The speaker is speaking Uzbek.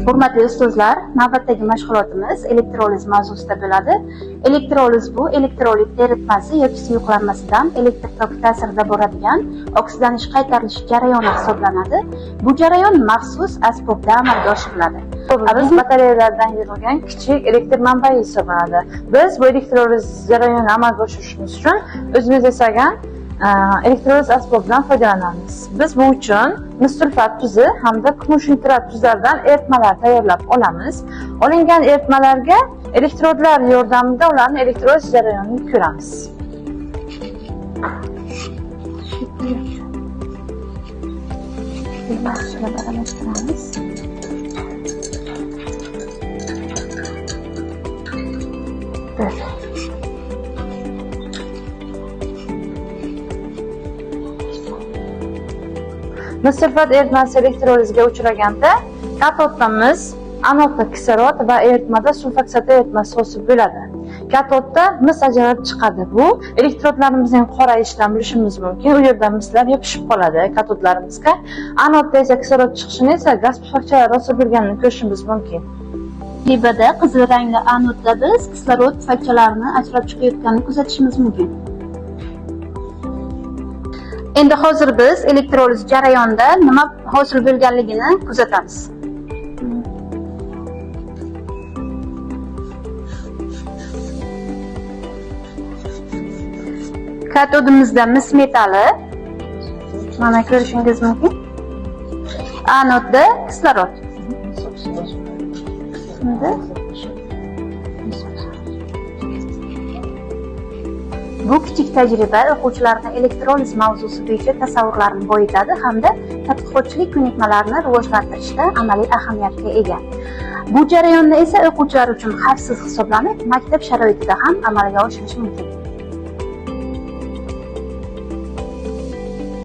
Hurmatli ustozlar, navbatdagi mashg'ulotimiz elektroliz mavzusida bo'ladi. Elektroliz bu elektrolit eritmasi yoki suyuqlanmasidan elektr toki ta'sirida bo'ladigan oksidlanish qaytarilish jarayoni hisoblanadi. Bu jarayon maxsus asbobda amalga oshiriladi. Biz batareyalardan yig'ilgan kichik elektr manbai hisoblanadi. Biz bu elektroliz jarayonini amalga oshirishimiz uchun o'zimiz yasagan elektroliz asbobidan foydalanamiz. Biz bu uchun mis sulfat tuzi hamda kumush nitrat tuzlaridan eritmalar tayyorlab olamiz. Olingan eritmalarga elektrodlar yordamida ularni elektroliz jarayonini ko'ramiz. Mis sulfat eritmasi elektrolizga uchraganda katodda mis, anodda kislorod va eritmada sulfoksat eritmasi hosil bo'ladi. Katodda mis ajralib chiqadi. Bu elektrodlarimizning qorayishidan bilishimiz mumkin. U yerda mislar yopishib qoladi katodlarimizga. Anodda esa kislorod chiqishini esa gaz pufakchalari hosil bo'lganini ko'rishimiz mumkin. Tepada qizil rangli anodda biz kislorod pufakchalarini ajrab chiqayotganini kuzatishimiz mumkin. Endi hozir biz elektroliz jarayonida nima hosil bo'lganligini kuzatamiz. Katodimizda mis metali, mana ko'rishingiz mumkin. Anodda kislorod. Bu kichik tajriba o'quvchilarning elektroliz mavzusi bo'yicha tasavvurlarini boyitadi hamda tadqiqotchilik ko'nikmalarini rivojlantirishda amaliy ahamiyatga ega. Bu jarayonni esa o'quvchilar uchun xavfsiz hisoblanib, maktab sharoitida ham amalga oshirish mumkin.